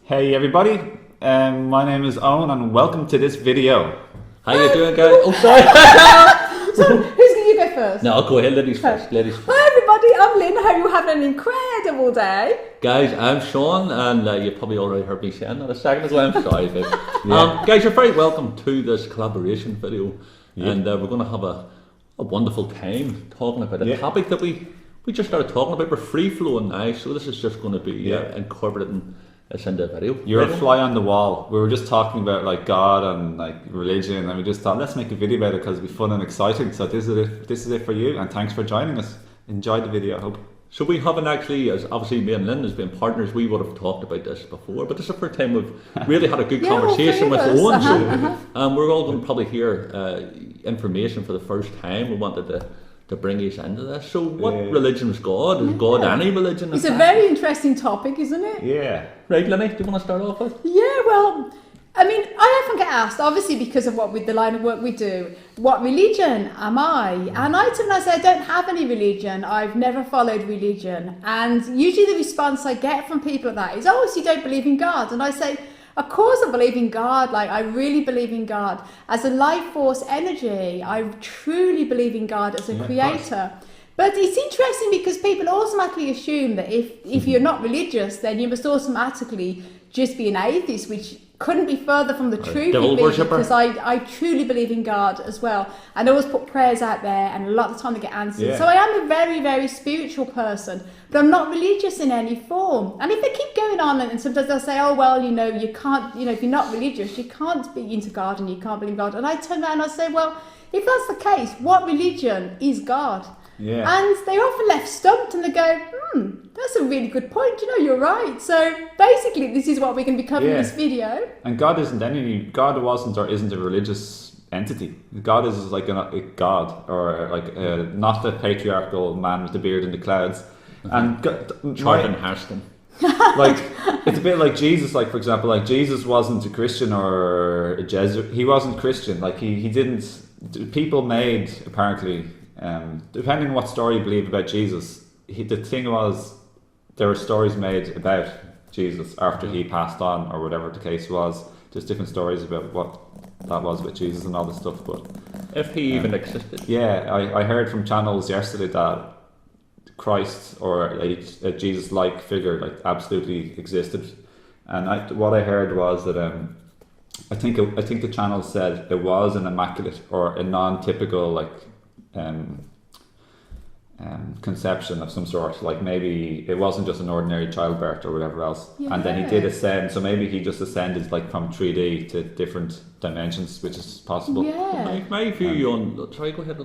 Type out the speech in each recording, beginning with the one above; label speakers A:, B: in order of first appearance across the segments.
A: Hey everybody, my name is Owen and welcome to this video.
B: How you doing, guys? Oh, sorry.
C: So, who's going to go first?
B: No, I'll go ahead. Ladies first. Ladies first.
C: Hi everybody, I'm Lynn. Hope you're having an incredible day.
B: Guys, I'm Sean, and you probably already heard me saying that a second ago. I'm sorry, babe. Guys, you're very welcome to this collaboration video, and we're going to have a wonderful time talking about a topic that we just started talking about. We're free flowing now, so this is just going to be incorporating this into a video.
A: You're a fly on the wall. We were just talking about like God and like religion, and we just thought let's make a video about it because it'll be fun and exciting. So this is it for you, and thanks for joining us. Enjoy the video, I hope.
B: So we haven't actually, as obviously me and Lynn has been partners, we would have talked about this before, but this is the first time we've really had a good conversation with Owen. So we're all going to probably hear information for the first time. We wanted to bring you into this. So what religion is God? Is God any religion?
C: It's a very interesting topic, isn't it?
A: Yeah.
B: Right, Lenny, do you want to start off with?
C: Yeah, well, I mean, I often get asked, obviously because of the line of work we do, what religion am I? And I sometimes say I don't have any religion. I've never followed religion. And usually the response I get from people like that is, oh, so you don't believe in God? And I say, of course I believe in God. Like, I really believe in God as a life force energy. I truly believe in God as a creator. But it's interesting because people automatically assume that if you're not religious, then you must automatically just be an atheist, which couldn't be further from the truth, because I truly believe in God as well. And I always put prayers out there, and a lot of the time they get answered. So I am a very, very spiritual person, but I'm not religious in any form. And if they keep going on, and sometimes they'll say, oh, well, you can't, if you're not religious, you can't be into God and you can't believe in God. And I turn around and I say, well, if that's the case, what religion is God? Yeah. And they're often left stumped and they go, that's a really good point. You're right. So basically, this is what we're going to be covering in this video.
A: And God wasn't or isn't a religious entity. God is like a God, or like not the patriarchal man with the beard in the clouds. And
B: Charlton Heston.
A: Like, it's a bit like Jesus. Like, for example, like Jesus wasn't a Christian or a Jesuit. He wasn't Christian. Like he didn't. People made apparently. Depending on what story you believe about Jesus, the thing was, there were stories made about Jesus after he passed on, or whatever the case was. There's different stories about what that was with Jesus and all this stuff. But
B: if he even existed,
A: I heard from channels yesterday that Christ or a Jesus-like figure like absolutely existed, and what I heard was that I think the channel said it was an immaculate or a non-typical like. Conception of some sort, like maybe it wasn't just an ordinary childbirth or whatever else, and then he did ascend, so maybe he just ascended like from 3D to different dimensions, which is possible.
B: My view on try go ahead.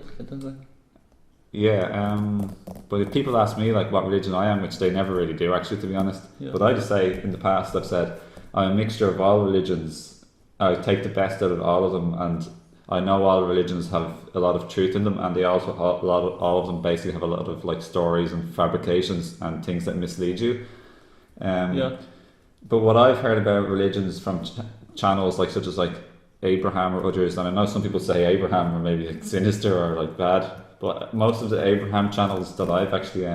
A: But if people ask me like what religion I am, which they never really do actually, to be honest, but I just say in the past I've said I'm a mixture of all religions. I take the best out of all of them, and I know all religions have a lot of truth in them, and they also all of them basically have a lot of like stories and fabrications and things that mislead you. But what I've heard about religions from channels like such as like Abraham or others, and I know some people say Abraham or maybe like sinister or like bad, but most of the Abraham channels that I've actually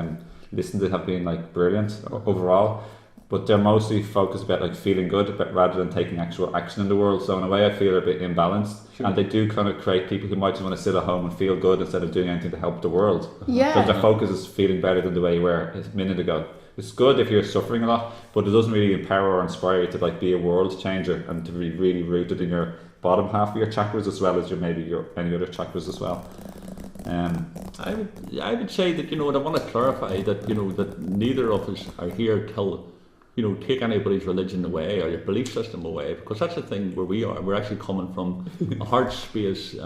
A: listened to have been like brilliant overall. But they're mostly focused about like feeling good, but rather than taking actual action in the world. So in a way, I feel a bit imbalanced, and they do kind of create people who might just want to sit at home and feel good instead of doing anything to help the world. But their focus is feeling better than the way you were a minute ago. It's good if you're suffering a lot, but it doesn't really empower or inspire you to like be a world changer and to be really rooted in your bottom half of your chakras as well as your any other chakras as well.
B: I would say that I want to clarify that that neither of us are here till take anybody's religion away or your belief system away, because that's the thing where we are. We're actually coming from a heart space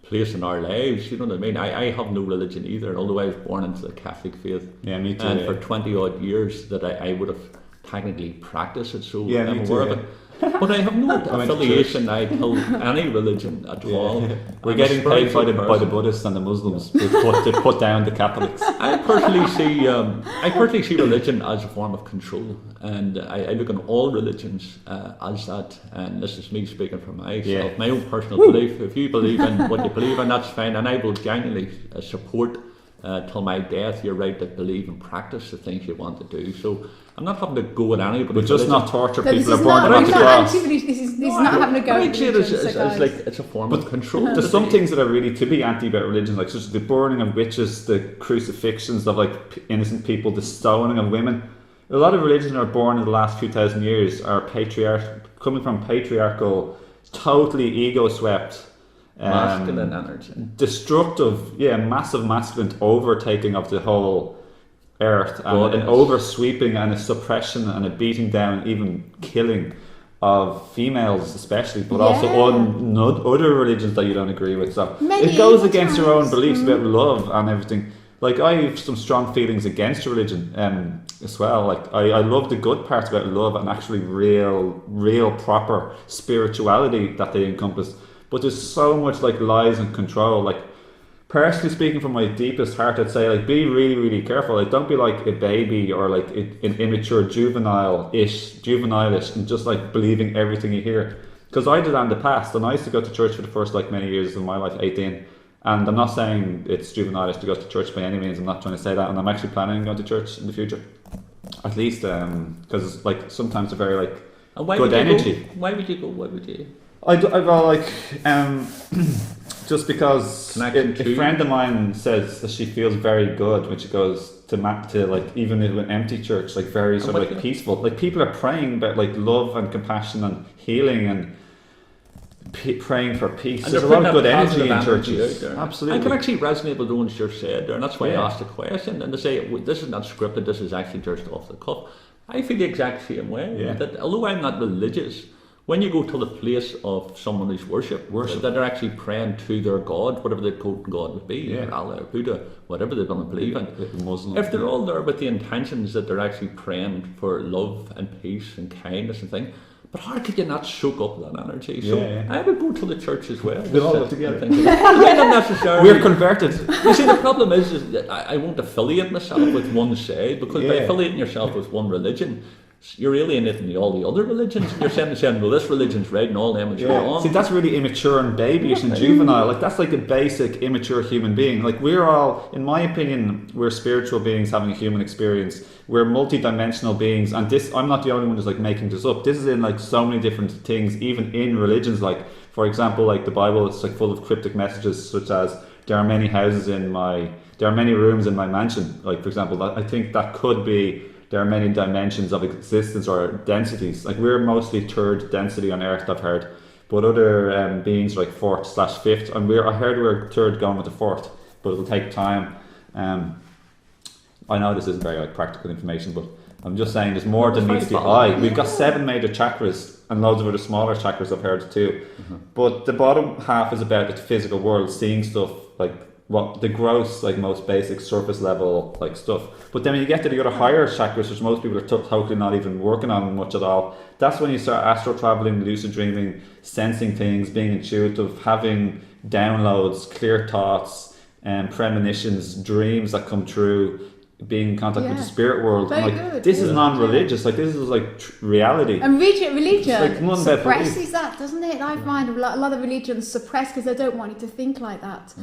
B: place in our lives. You know what I mean? I have no religion either, although I was born into the Catholic faith.
A: Yeah, me too.
B: And for 20 odd years that I would have technically practiced it, so I'm aware of it. But I have no affiliation now to any religion at all.
A: We're getting paid by the Buddhists and the Muslims to put down the Catholics.
B: I personally see religion as a form of control, and I look at all religions as that. And this is me speaking for myself, my own personal belief. If you believe in what you believe in, that's fine, and I will genuinely support till my death, you're right to believe and practice the things you want to do. So I'm not having to go at anybody.
A: But just not torture
C: No,
A: people
C: this
A: are
C: is
A: born
C: not,
A: about the cross.
C: this is not having to go.
B: I see it as,
C: religion, so
B: as like it's a form of control.
A: There's some things that are really to be anti about religion, like such as the burning of witches, the crucifixions of like innocent people, the stoning of women. A lot of religions that are born in the last few thousand years are coming from patriarchal, totally ego swept,
B: Masculine energy.
A: destructive, massive masculine overtaking of the whole earth, and an
B: Goodness.
A: oversweeping and a suppression and a beating down, even killing of females especially, but also on other religions that you don't agree with. So it goes against your own beliefs about love and everything. Like, I have some strong feelings against religion as well. Like, I love the good parts about love and actually real proper spirituality that they encompass. But there's so much like lies and control. Like, personally speaking, from my deepest heart, I'd say, like, be really, really careful. Like, don't be like a baby or like an immature juvenile-ish, and just like believing everything you hear. Because I did that in the past, and I used to go to church for the first like many years of my life, 18. And I'm not saying it's juvenile to go to church by any means. I'm not trying to say that, and I'm actually planning on going to church in the future, at least, because like sometimes they're very like good energy.
B: Why would you go? Why would you?
A: I just because a friend of mine says that she feels very good when she goes to like even in an empty church, like very sort of like peaceful. Like, people are praying about like love and compassion and healing and praying for peace.
B: And
A: there's a lot of good energy in churches. Absolutely.
B: I can actually resonate with the ones you've said there, and that's why I
A: Yeah.
B: asked the question. And to say this is not scripted, this is actually just off the cuff. I feel the exact same way.
A: Yeah.
B: That although I'm not religious, when you go to the place of someone who's worship, that they're actually praying to their God, whatever their God would be, or Allah or Buddha, whatever they're going to believe in.
A: Muslim.
B: If they're all there with the intentions that they're actually praying for love and peace and kindness and things, but how could you not soak up that energy? So I would go to the church as well.
A: We'll all go together.
B: Not necessarily.
A: We're converted.
B: You see, the problem is that I won't affiliate myself with one side, because by affiliating yourself with one religion, you're alienating all the other religions, and you're saying, well, this religion's right and all them is wrong.
A: See, that's really immature and babyish and juvenile. Like, that's like a basic immature human being. Like, we're all, in my opinion, we're spiritual beings having a human experience. We're multi-dimensional beings, and this, I'm not the only one who's like making this up. This is in like so many different things, even in religions. Like, for example, like the Bible is like full of cryptic messages, such as there are many rooms in my mansion. Like, for example, I think that could be, there are many dimensions of existence or densities. Like, we're mostly third density on Earth, I've heard, but other beings are like fourth/fifth, and I heard we're third going with the fourth, but it'll take time. I know this isn't very like practical information, but I'm just saying there's more than meets the eye. We've got 7 major chakras and loads of other smaller chakras, I've heard too. But the bottom half is about the physical world, seeing stuff like what the gross, like most basic surface level like stuff. But then when you get to the other higher chakras, which most people are totally not even working on much at all, that's when you start astral traveling, lucid dreaming, sensing things, being intuitive, having downloads, clear thoughts, and premonitions, dreams that come true, being in contact with the spirit world.
C: Very
A: like,
C: good.
A: this is non-religious. Like, this is like reality.
C: And religion
A: suppresses
C: that, doesn't it? I find a lot of religions suppress because they don't want you to think like that.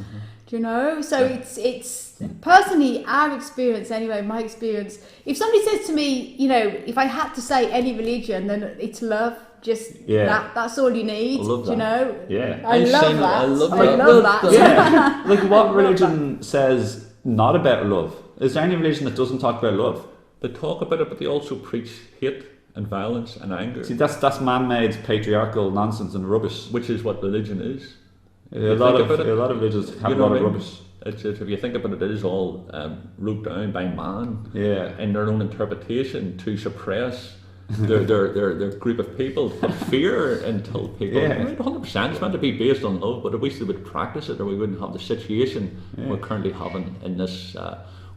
C: Do you know? So it's personally our experience anyway. My experience. If somebody says to me, you know, if I had to say any religion, then it's love. Just that's all you need.
B: I love that.
C: You know?
A: Yeah.
C: I love that. I love that.
A: Yeah. Like, what religion says not about love? Is there any religion that doesn't talk about love?
B: They talk about it, but they also preach hate and violence and anger.
A: See, that's man-made patriarchal nonsense and rubbish.
B: Which is what religion is.
A: A lot of religions have a lot of rubbish.
B: It's, if you think about it, it is all wrote down by man in their own interpretation to suppress their group of people, to fear until people. 100% it's meant to be based on love, but if we would practice it, or we wouldn't have the situation we're currently having in this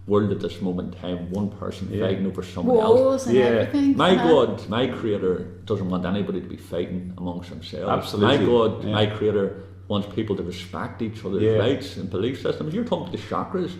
B: world at this moment in time, one person fighting over someone else.
C: And everything.
B: My God, my Creator doesn't want anybody to be fighting amongst themselves.
A: Absolutely.
B: My God, my Creator wants people to respect each other's rights and belief systems. You're talking about the chakras.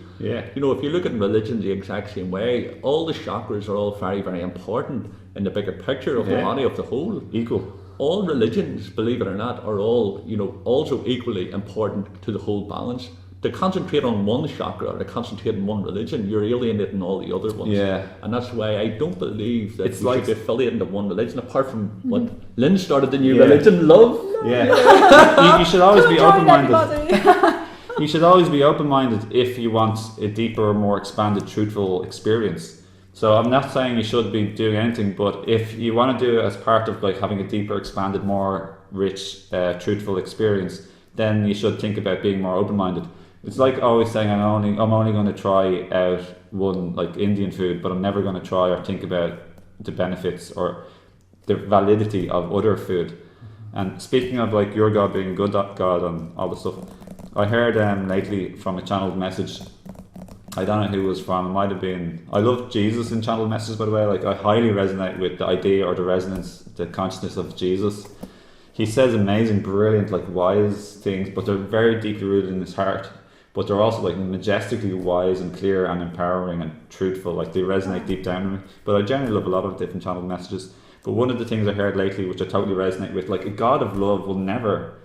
B: You know, if you look at religion the exact same way, all the chakras are all very, very important in the bigger picture of the body of the whole.
A: Equal.
B: All religions, believe it or not, are all, you know, also equally important to the whole balance. to concentrate on one chakra or to concentrate on one religion, you're alienating all the other ones.
A: Yeah.
B: And that's why I don't believe that
A: It's
B: you
A: like-
B: should be affiliated to one religion, apart from what Lynn started the new religion, love.
A: Yeah. You should always be
C: Come join
A: open-minded.
C: everybody.
A: You should always be open-minded if you want a deeper, more expanded, truthful experience. So I'm not saying you should be doing anything, but if you want to do it as part of like having a deeper, expanded, more rich, truthful experience, then you should think about being more open-minded. It's like always saying I'm only going to try out one like Indian food, but I'm never going to try or think about the benefits or the validity of other food. And speaking of like your God being a good God and all this stuff, I heard lately from a channeled message. I don't know who it was from. It might have been. I love Jesus in channeled messages, by the way. Like I highly resonate with the idea or the resonance, the consciousness of Jesus. He says amazing, brilliant, like wise things, but they're very deeply rooted in his heart. But they're also like majestically wise and clear and empowering and truthful. Like they resonate deep down in me. But I generally love a lot of different channeled messages. But one of the things I heard lately, which I totally resonate with, like a God of love will never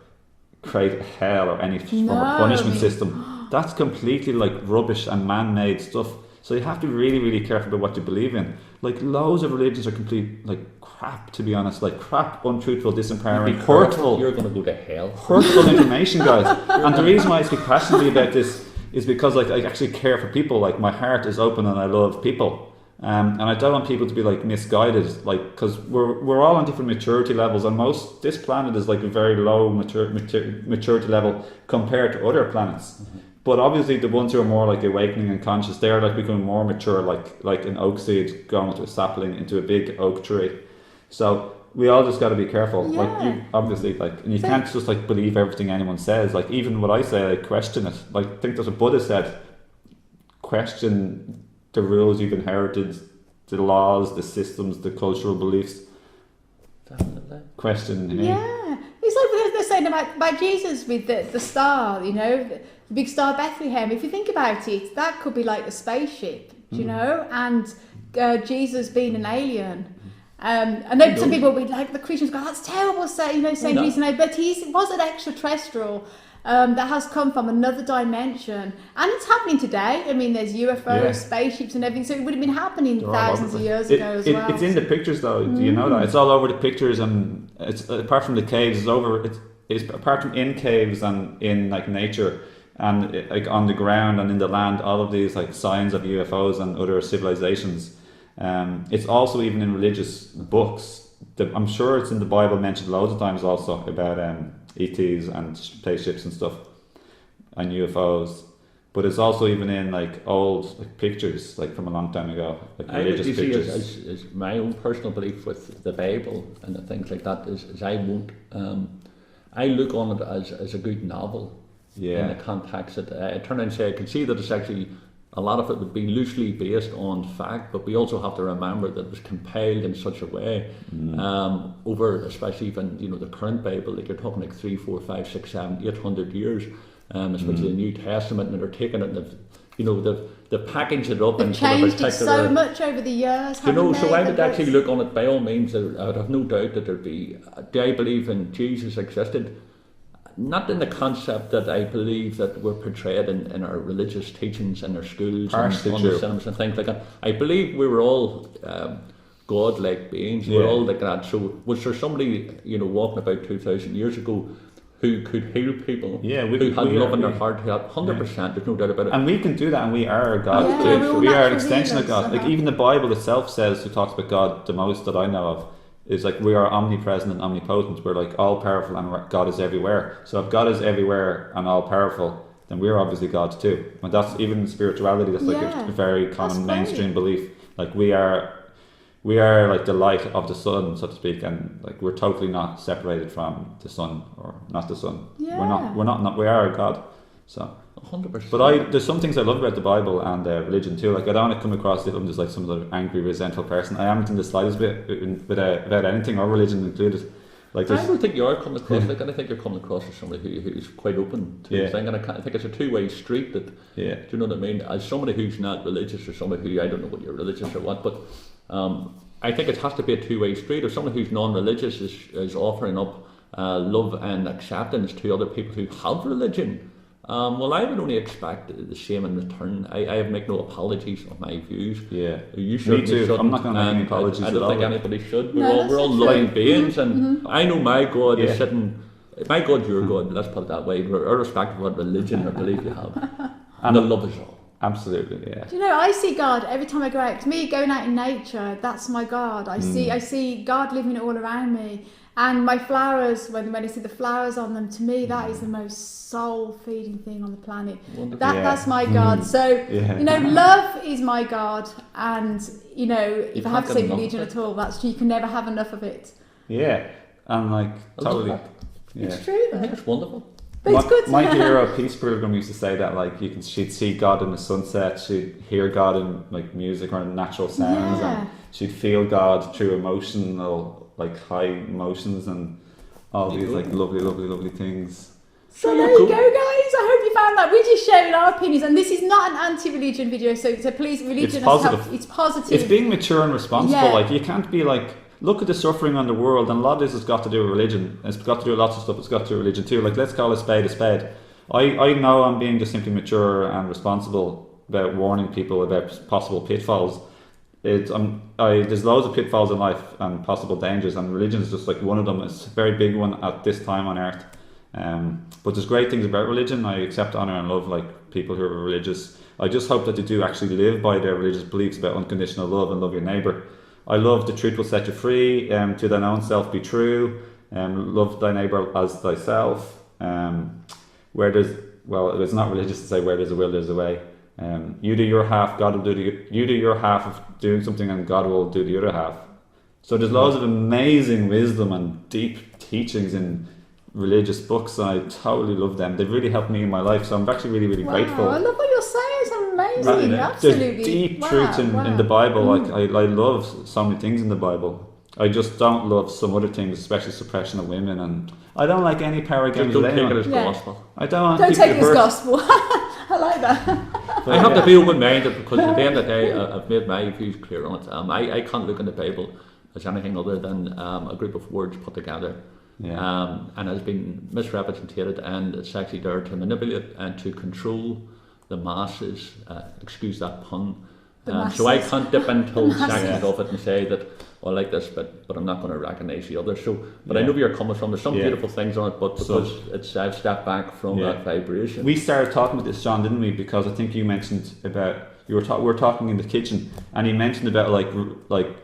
A: create a hell or any form of punishment system. That's completely like rubbish and man-made stuff. So you have to be really, really careful about what you believe in. Like loads of religions are complete like crap, to be honest. Like crap, untruthful, disempowering, hurtful.
B: You're going to go to hell.
A: Hurtful information, guys. And the reason why I speak passionately about this is because like I actually care for people. Like my heart is open and I love people. And I don't want people to be like misguided, like because we're all on different maturity levels, and this planet is like a very low maturity level compared to other planets. But obviously, the ones who are more like awakening and conscious, they are like becoming more mature, like an oak seed going into a sapling into a big oak tree. So we all just got to be careful.
C: Yeah.
A: Like you, obviously, like, and you can't just like believe everything anyone says. Like even what I say, like question it. Like I think that's what Buddha said. Question the rules you've inherited, the laws, the systems, the cultural beliefs.
B: Definitely.
A: Question him.
C: Yeah, it's like they're saying about Jesus with the star, you know, the big star Bethlehem. If you think about it, that could be like a spaceship, you know, and Jesus being an alien. And then some people would be like, the Christians go, that's terrible, saying Jesus, but he was an extraterrestrial. That has come from another dimension, and it's happening today. I mean, there's UFOs, spaceships, and everything. So it would have been happening thousands of years ago as well.
A: It's in the pictures, though. Do you know that it's all over the pictures? And it's apart from the caves, it's apart from in caves and in like nature and like on the ground and in the land. All of these like signs of UFOs and other civilizations. It's also even in religious books. I'm sure it's in the Bible mentioned loads of times also about ETs and spaceships and stuff and UFOs, but it's also even in like old like pictures like from a long time ago, like religious pictures.
B: As my own personal belief with the Bible and the things like that is I won't I look on it as a good novel in the context that I turn and say I can see that it's actually a lot of it would be loosely based on fact, but we also have to remember that it was compiled in such a way over, especially even the current Bible, like you're talking like 3, 4, 5, 6, 7, 800 years, especially the New Testament, and they're taking it and they've packaged it up
C: They've
B: and
C: changed it so much over the years.
B: So I would actually look on it by all means. I would have no doubt that there'd be. Do I believe in Jesus existed? Not in the concept that I believe that we're portrayed in our religious teachings in our schools and on the cinemas and things like that. I believe we were all God-like beings. We're all like that. So was there somebody walking about 2,000 years ago who could heal people?
A: Yeah,
B: who had love in their heart? Who had 100%. There's no doubt about it.
A: And we can do that, and we are God too. We are an extension of God. Like even the Bible itself says, who talks about God the most that I know of, is like we are omnipresent and omnipotent. We're like all powerful and God is everywhere. So if God is everywhere and all powerful, then we're obviously God too. And that's even in spirituality. That's like a very common mainstream belief. Like we are like the light of the sun, so to speak, and like we're totally not separated from the sun or not the sun.
C: Yeah.
A: We're not. We are God. So.
B: 100%.
A: But there's some things I love about the Bible and religion too. Like I don't want to come across if I'm just like some sort of angry, resentful person. I haven't in the slightest bit about anything or religion included. Like
B: I don't think you are coming across like, and I think you're coming across as somebody who's quite open to the thing, and I think it's a two-way street. That do you know what I mean? As somebody who's not religious or somebody who I don't know what you're religious or what, but I think it has to be a two-way street. If somebody who's non-religious is offering up love and acceptance to other people who have religion. Well, I would only expect the same in return. I make no apologies of my views.
A: Yeah.
B: You certainly
A: Me too.
B: shouldn't,
A: I'm not going to make any
B: and
A: apologies
B: I don't
A: at
B: think
A: all.
B: anybody should.
C: No,
B: We're all
C: that's so
B: living
C: true.
B: beings, and I know my God is
A: Yeah.
B: sitting. My God, your God. Let's put it that way, irrespective of what religion or belief you have. And the love is all.
A: Absolutely, yeah.
C: Do you know, I see God every time I go out. To me, going out in nature, that's my God. I see God living all around me. And my flowers, when I see the flowers on them, to me, that is the most soul-feeding thing on the planet.
B: Wonderful.
C: That's my God. So, you know, love is my God. And, you know, if I have to say religion at all, that's you can never have enough of it.
A: Yeah, and like totally. Yeah.
C: It's true,
B: I
C: though.
B: think it's wonderful.
C: But it's good.
A: My hero peace program used to say that like she'd see God in the sunset, she'd hear God in like music or in natural sounds,
C: Yeah.
A: and she'd feel God through emotional like high emotions and all these like lovely things.
C: So there you go, guys. I hope you found that. We're just sharing our opinions, and this is not an anti-religion video. So please, religion
A: It's
C: has
A: positive.
C: helped. It's positive.
A: It's being mature and responsible.
C: Yeah.
A: Like you can't be like, look at the suffering on the world, and a lot of this has got to do with religion. It's got to do with lots of stuff. It's got to do with religion too. Like let's call a spade a spade. I know I'm being just simply mature and responsible about warning people about possible pitfalls. There's loads of pitfalls in life and possible dangers, and religion is just like one of them. It's a very big one at this time on earth. But there's great things about religion. I accept, honour and love like people who are religious. I just hope that they do actually live by their religious beliefs about unconditional love and love your neighbour. I love the truth will set you free, to thine own self be true, love thy neighbour as thyself. It's not religious to say where there's a will, there's a way. You do your half, God will you do your half of doing something, and God will do the other half. So there's loads of amazing wisdom and deep teachings in religious books, and I totally love them. They've really helped me in my life, so I'm actually really
C: Wow,
A: grateful.
C: I love what you're saying. It's amazing.
A: Right.
C: Absolutely.
A: There's deep
C: Wow,
A: truths in the Bible.
C: Mm.
A: Like I love so many things in the Bible. I just don't love some other things, especially suppression of women, and I don't like any power games
B: Don't
A: with
B: take it
A: anyone.
B: as
C: Yeah.
B: gospel.
A: I don't want
C: Don't
A: people
C: take
A: to
C: it as
A: hurt.
C: gospel. I like that.
A: But
B: I have
A: yeah.
B: to be open-minded because at the end of the day, I've made my views clear on it. I can't look in the Bible as anything other than a group of words put together.
A: Yeah.
B: And has been misrepresented, and it's actually there to manipulate and to control the masses. Excuse that pun. So I
C: masses.
B: can't dip into sections
A: Masses.
B: of it and say that I like this bit, but I'm not going to recognise the others. So, but I
A: Yeah.
B: know where you're coming from. There's some
A: Yeah.
B: beautiful things on it, but because I've stepped back from
A: Yeah.
B: that vibration.
A: We started talking about this, John, didn't we? Because I think you mentioned about we were talking in the kitchen, and he mentioned about like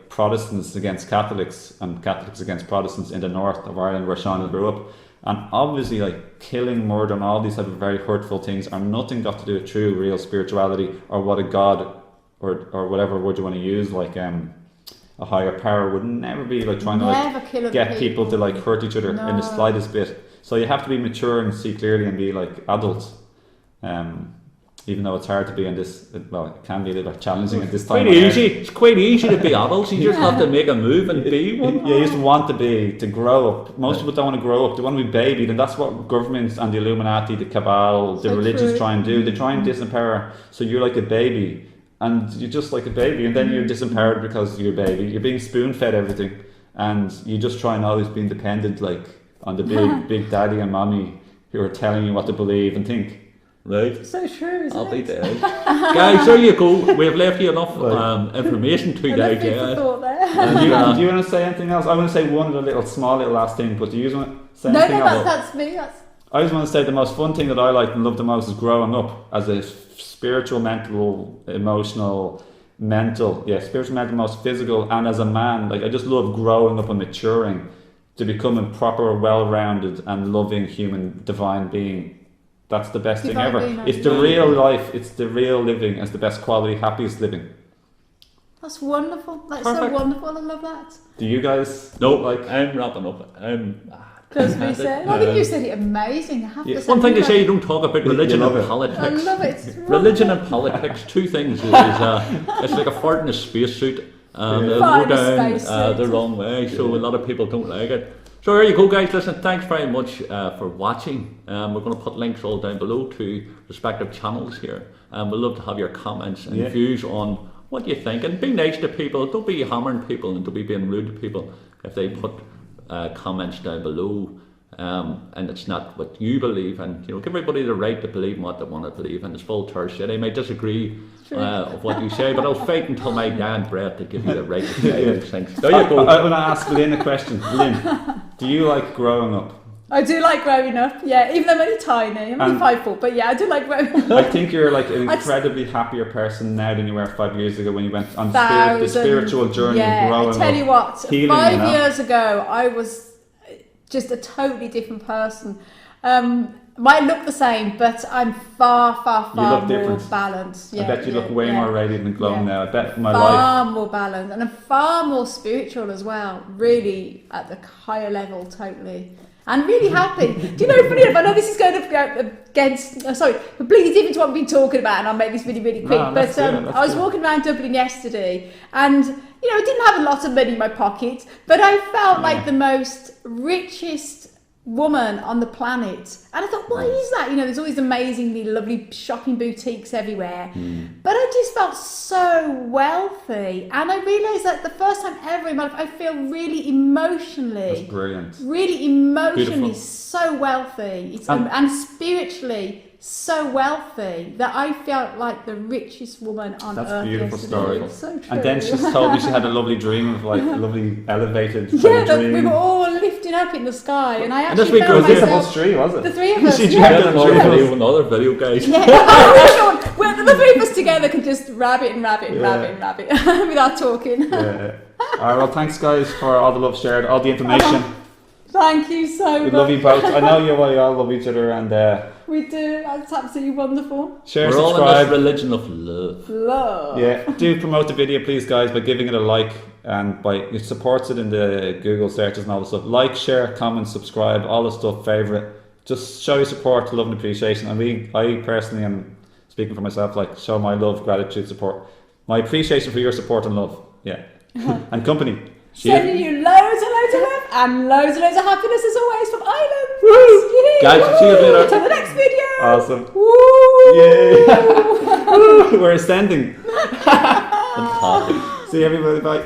A: Protestants against Catholics and Catholics against Protestants in the north of Ireland, where Sean grew up. And obviously, like killing, murder, and all these type of very hurtful things are nothing got to do with true, real spirituality or what a God or whatever word you want to use, like a higher power would never be like trying
C: Never
A: to
C: kill
A: like
C: other
A: get people to like hurt each other in the
C: No.
A: slightest bit. So you have to be mature and see clearly and be like adults. Even though it's hard to be in this, well, it can be a little bit challenging at this time.
B: Quite easy. It's quite easy to be adults. You just have to make a move and be one.
A: You just want to grow up. Most people don't want to grow up. They want to be babied, and that's what governments and the Illuminati, the cabal, the
C: So
A: religions
C: true.
A: try and do. They try and disempower. So you're like a baby, and you're just like a baby, and then you're disempowered because you're a baby. You're being spoon-fed everything, and you just try and always be independent, like on the big daddy and mommy who are telling you what to believe and think.
B: Right.
C: So true, isn't
B: I'll be
C: it?
B: there. Guys, there you go. We've left you enough information to
C: Enough food for
B: digest.
C: thought there.
A: Do you want to say anything else? I want to say one small little last thing, but do you want to say
C: No,
A: anything else?
C: that's me. That's
A: I just want to say the most fun thing that I like and love the most is growing up as a spiritual, mental, emotional, spiritual, mental, most physical, and as a man. Like I just love growing up and maturing to become a proper, well-rounded and loving human, divine being. That's the best thing
C: Divine
A: ever.
C: being,
A: It's the real life. It's the real living. It's the best quality, happiest living.
C: That's wonderful. That's
B: Perfect.
C: so wonderful. I love that.
A: Do you guys
B: No,
A: like?
B: I'm wrapping up.
C: Close me said. I think you said it amazing. I have
A: Yeah.
C: to say.
B: One thing to
C: you
B: say, you don't talk about religion
A: love
B: and
A: it.
B: politics.
C: I love it. It's
B: Religion
C: wonderful.
B: and politics, two things. It's like a fart in a spacesuit. They'll
C: Fart
B: go
C: in a
B: down
C: spacesuit.
B: the wrong way, so a lot of people don't like it. So there you go, guys. Listen, thanks very much for watching. We're going to put links all down below to respective channels here. We'd love to have your comments and views on what you think. And be nice to people. Don't be hammering people and don't be being rude to people if they put comments down below. and it's not what you believe, and give everybody the right to believe what they want to believe, and it's full Thursday. They may disagree of what you say, but I'll fight until my damn breath to give you the right to say these things. There you go.
A: I want to ask Lynn a question. Lynn, do you like growing up?
C: I do like growing up, yeah, even though I'm only tiny. I'm only 5 foot, but yeah, I do like growing up.
A: I think you're like an incredibly happier person now than you were 5 years ago when you went on the spiritual journey of growing up.
C: I tell you what,
A: healing,
C: 5 years ago, I was just a totally different person. Might look the same, but I'm far more
A: different.
C: balanced. Yeah,
A: I bet you look way more radiant and glowing now. I bet my life...
C: Far more balanced, and I'm far more spiritual as well, really at the higher level, totally. And really happy. Do you know, funny enough, I know this is going up against, completely different to what we've been talking about, and I'll make this really, really quick. But I was walking around Dublin yesterday, and, I didn't have a lot of money in my pocket, but I felt like the most richest woman on the planet. And I thought, why is that? There's always amazingly lovely shopping boutiques everywhere. But I just felt so wealthy. And I realised that the first time ever in my life, I feel really emotionally.
A: That's brilliant.
C: Really emotionally
A: Beautiful.
C: So wealthy. And spiritually so wealthy that I felt like the richest woman on earth.
A: That's a beautiful story.
C: It's so true.
A: And then she told me she had a lovely dream of like a lovely elevated
C: dream. We were all lifting up in the sky, and I actually
A: felt myself... the whole three, was it?
C: The three of us.
B: Another video, guys.
C: Yeah. Well, the three of us together can just rabbit without talking.
A: Yeah. All right, well, thanks guys for all the love shared, all the information.
C: Thank you so much.
A: We love you both. I know you all love each other, and
C: we do. That's absolutely wonderful.
A: Share,
B: We're
A: subscribe.
B: all in this religion of love.
C: Love.
A: Yeah, do promote the video, please, guys, by giving it a like, and it supports it in the Google searches and all the stuff. Like, share, comment, subscribe, all the stuff. Favorite. Just show your support, love, and appreciation. And I personally am speaking for myself. Like, show my love, gratitude, support, my appreciation for your support and love. Yeah, and company.
C: Sending you loads and loads of love and loads of happiness as always from Ireland.
A: Woo! Guys, see you later.
C: Until the next video.
A: Awesome.
C: Woo!
A: Yeah. We're ascending. See you everybody. Bye.